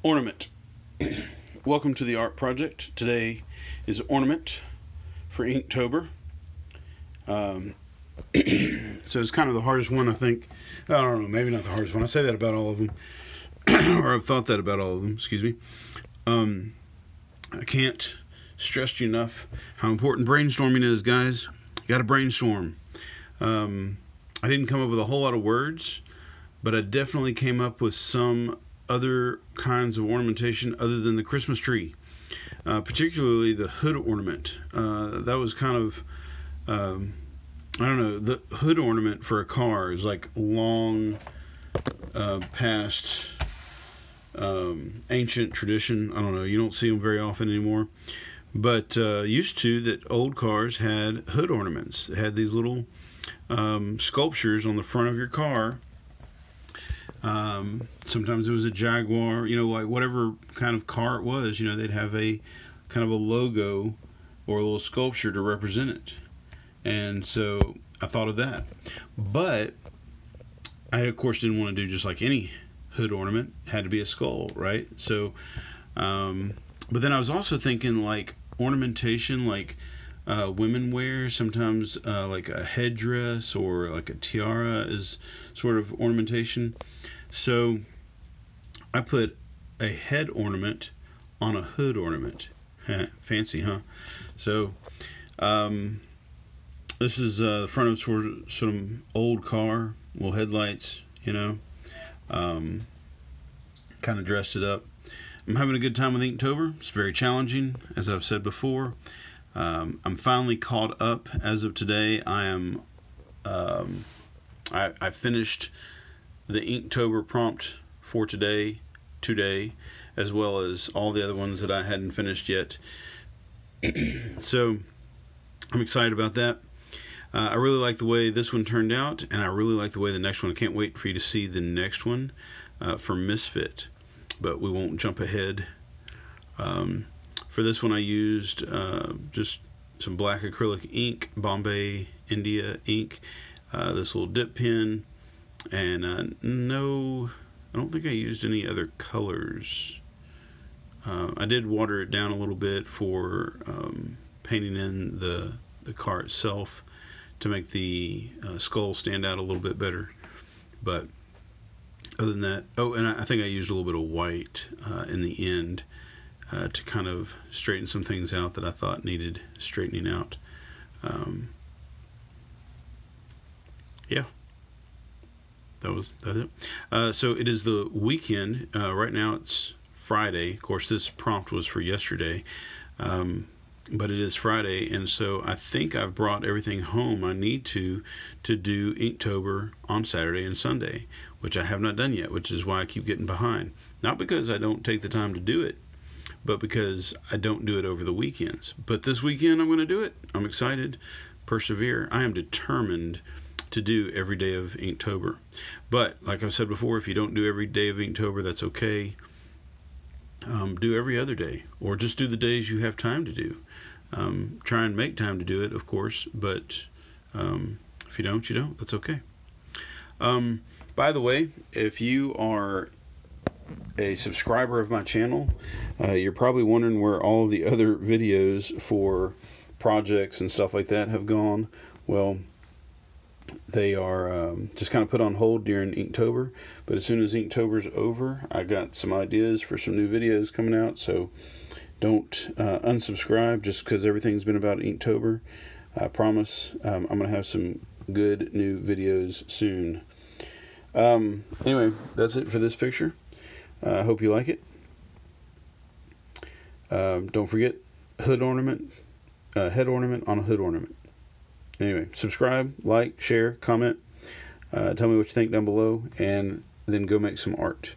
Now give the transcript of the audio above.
Ornament. Welcome to the art project. Today is ornament for Inktober. So it's kind of the hardest one, I think. I don't know, maybe not the hardest one. I say that about all of them. Or I've thought that about all of them, excuse me. I can't stress to you enough how important brainstorming is, guys. You gotta brainstorm. I didn't come up with a whole lot of words, but I definitely came up with some other kinds of ornamentation other than the Christmas tree, particularly the hood ornament. That was kind of, I don't know, the hood ornament for a car is like long past ancient tradition. I don't know, you don't see them very often anymore, but used to that old cars had hood ornaments. They had these little sculptures on the front of your car. Sometimes it was a Jaguar, you know, like whatever kind of car it was, you know, they'd have a kind of a logo or a little sculpture to represent it. And so I thought of that. But I, of course, didn't want to do just like any hood ornament. It had to be a skull, right? So, but then I was also thinking like ornamentation, like women wear sometimes, like a headdress or like a tiara is sort of ornamentation. So I put a head ornament on a hood ornament. Fancy, huh? So this is the front of some old car, little headlights, you know. Kind of dressed it up. I'm having a good time with Inktober. It's very challenging, as I've said before. I'm finally caught up as of today. I am I finished the Inktober prompt for today, as well as all the other ones that I hadn't finished yet. So I'm excited about that. I really like the way this one turned out, and I really like the way the next one. I can't wait for you to see the next one for Misfit, but we won't jump ahead. For this one I used just some black acrylic ink, Bombay India ink, this little dip pen, and no, I don't think I used any other colors. I did water it down a little bit for painting in the car itself to make the skull stand out a little bit better. But other than that, oh, and I think I used a little bit of white in the end to kind of straighten some things out that I thought needed straightening out. Yeah, that's it. So it is the weekend. Right now it's Friday. Of course, this prompt was for yesterday, but it is Friday, and so I think I've brought everything home I need to do Inktober on Saturday and Sunday, which I have not done yet, which is why I keep getting behind. Not because I don't take the time to do it, but because I don't do it over the weekends. But this weekend I'm going to do it. I'm excited. Persevere. I am determined to do every day of Inktober. But like I've said before, if you don't do every day of Inktober, that's okay. Do every other day, or just do the days you have time to do. Try and make time to do it, of course, but if you don't, you don't. That's okay. By the way, if you are a subscriber of my channel, you're probably wondering where all the other videos for projects and stuff like that have gone. Well, they are just kind of put on hold during Inktober, but as soon as Inktober's over, I got some ideas for some new videos coming out, so don't unsubscribe just because everything's been about Inktober. I promise I'm going to have some good new videos soon. Anyway, that's it for this picture. I hope you like it. Don't forget, hood ornament, head ornament on a hood ornament. Anyway, subscribe, like, share, comment, tell me what you think down below, and then go make some art.